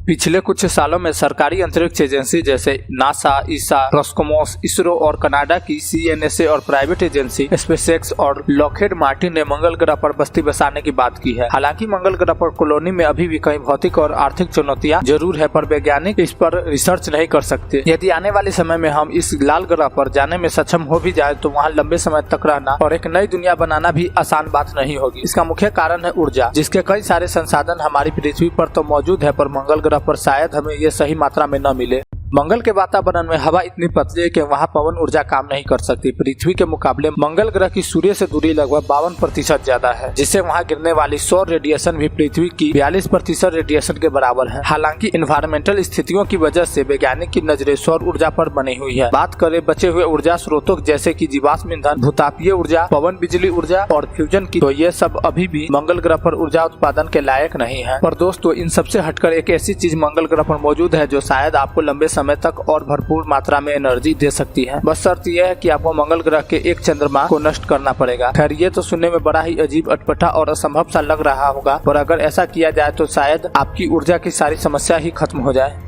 पिछले कुछ सालों में सरकारी अंतरिक्ष एजेंसी जैसे नासा, ईसा, रोस्कोमोस, इसरो और कनाडा की CNSA और प्राइवेट एजेंसी स्पेसएक्स और लॉकहीड मार्टिन ने मंगल ग्रह पर बस्ती बसाने की बात की है। हालांकि मंगल ग्रह पर कॉलोनी में अभी भी कई भौतिक और आर्थिक चुनौतियां जरूर है, पर वैज्ञानिक इस पर रिसर्च नहीं कर सकते। यदि आने वाले समय में हम इस लाल ग्रह पर जाने में सक्षम हो भी जाए तो वहाँ लंबे समय तक रहना और एक नई दुनिया बनाना भी आसान बात नहीं होगी। इसका मुख्य कारण है ऊर्जा, जिसके कई सारे संसाधन हमारी पृथ्वी पर तो मौजूद है, पर मंगल ग्रह पर शायद हमें ये सही मात्रा में न मिले। मंगल के वातावरण में हवा इतनी पतली है कि वहाँ पवन ऊर्जा काम नहीं कर सकती। पृथ्वी के मुकाबले मंगल ग्रह की सूर्य से दूरी लगभग 52% ज्यादा है, जिससे वहाँ गिरने वाली सौर रेडिएशन भी पृथ्वी की 42% रेडिएशन के बराबर है। हालांकि इन्वायरमेंटल स्थितियों की वजह से वैज्ञानिक की नजरें सौर ऊर्जा पर बनी हुई है। बात करें बचे हुए ऊर्जा स्रोतों जैसे की जीवाश्म ईंधन, भूतापीय ऊर्जा, पवन बिजली ऊर्जा और फ्यूजन की, तो ये सब अभी भी मंगल ग्रह पर ऊर्जा उत्पादन के लायक नहीं है। पर दोस्तों, इन सबसे हटकर एक ऐसी चीज मंगल ग्रह पर मौजूद है जो शायद आपको लंबे समय तक और भरपूर मात्रा में एनर्जी दे सकती है। बस शर्त यह है कि आपको मंगल ग्रह के एक चंद्रमा को नष्ट करना पड़ेगा। खैर, ये तो सुनने में बड़ा ही अजीब, अटपटा और असंभव सा लग रहा होगा, पर अगर ऐसा किया जाए तो शायद आपकी ऊर्जा की सारी समस्या ही खत्म हो जाए।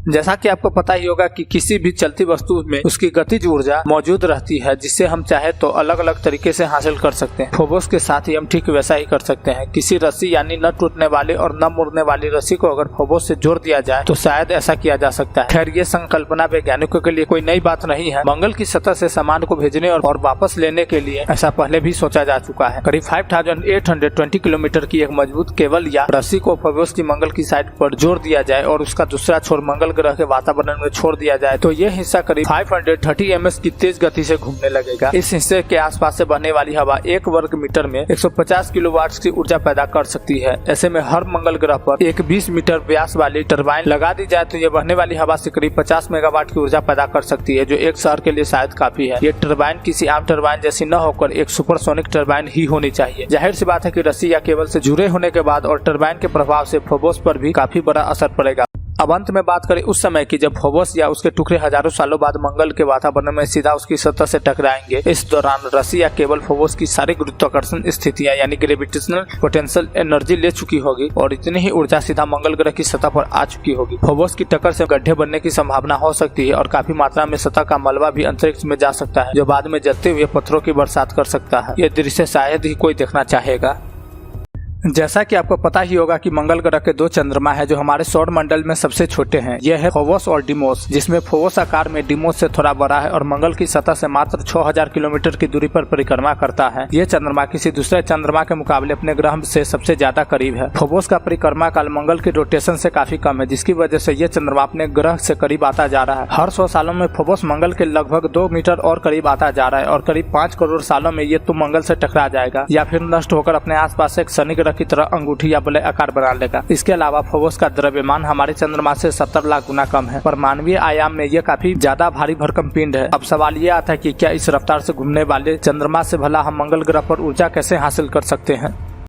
जैसा कि आपको पता ही होगा कि किसी भी चलती वस्तु में उसकी गतिज ऊर्जा मौजूद रहती है, जिससे हम चाहे तो अलग अलग तरीके से हासिल कर सकते हैं। फोबोस के साथ ही हम ठीक वैसा ही कर सकते हैं। किसी रस्सी यानी न टूटने वाली और न मुड़ने वाली रस्सी को अगर फोबोस से जोड़ दिया जाए तो शायद ऐसा किया जा सकता है। खैर, ये संकल्पना वैज्ञानिकों के लिए कोई नई बात नहीं है। मंगल की सतह से सामान को भेजने और वापस लेने के लिए ऐसा पहले भी सोचा जा चुका है। करीब 5820 किलोमीटर की एक मजबूत केबल या रस्सी को फोबोस की मंगल की साइड पर जोड़ दिया जाए और उसका दूसरा छोर मंगल ग्रह के वातावरण में छोड़ दिया जाए तो यह हिस्सा करीब 530 ms की तेज गति से घूमने लगेगा। इस हिस्से के आसपास से बहने वाली हवा 1 वर्ग मीटर में 150 किलोवाट की ऊर्जा पैदा कर सकती है। ऐसे में हर मंगल ग्रह पर एक 20 मीटर व्यास वाली टरबाइन लगा दी जाए तो यह बहने वाली हवा से करीब 50 मेगावाट की ऊर्जा पैदा कर सकती है, जो एक शहर के लिए शायद काफी है। ये टरबाइन किसी आम टरबाइन जैसी न होकर एक सुपरसोनिक टरबाइन ही होनी चाहिए। जाहिर सी बात है कि रस्सी या केबल से जुड़े होने के बाद और टरबाइन के प्रभाव से फोबोस पर भी काफी बड़ा असर पड़ेगा। अब अंत में बात करें उस समय की जब फोबोस या उसके टुकड़े हजारों सालों बाद मंगल के वातावरण में सीधा उसकी सतह से टकराएंगे। इस दौरान रस्सी या केबल फोबोस की सारी गुरुत्वाकर्षण स्थितियां यानी ग्रेविटेशनल पोटेंशियल एनर्जी ले चुकी होगी और इतनी ही ऊर्जा सीधा मंगल ग्रह की सतह पर आ चुकी होगी। फोबोस की टक्कर से गड्ढे बनने की संभावना हो सकती है और काफी मात्रा में सतह का मलबा भी अंतरिक्ष में जा सकता है, जो बाद में जलते हुए पत्थरों की बरसात कर सकता है। यह दृश्य शायद ही कोई देखना चाहेगा। जैसा कि आपको पता ही होगा कि मंगल ग्रह के 2 चंद्रमा है जो हमारे सौर मंडल में सबसे छोटे हैं। यह है फोबोस और डिमोस, जिसमें फोबोस आकार में डिमोस से थोड़ा बड़ा है और मंगल की सतह से मात्र 6000 किलोमीटर की दूरी पर परिक्रमा करता है। यह चंद्रमा किसी दूसरे चंद्रमा के मुकाबले अपने ग्रह से सबसे ज्यादा करीब है। फोबोस का परिक्रमा काल मंगल की रोटेशन से काफी कम है, जिसकी वजह से यह चंद्रमा अपने ग्रह से करीब आता जा रहा है। हर 100 सालों में फोबोस मंगल के लगभग 2 मीटर और करीब आता जा रहा है और करीब 5 करोड़ सालों में ये तो मंगल से टकरा जाएगा या फिर नष्ट होकर अपने आसपास एक शनि ग्रह की तरह अंगूठी या बड़े आकार बना लेगा। इसके अलावा फोबोस का द्रव्यमान हमारे चंद्रमा से 70 लाख गुना कम है, पर मानवीय आयाम में यह काफी ज्यादा भारी भरकम पिंड है। अब सवाल यह आता है कि क्या इस रफ्तार से घूमने वाले चंद्रमा से भला हम मंगल ग्रह पर ऊर्जा कैसे हासिल कर सकते हैं।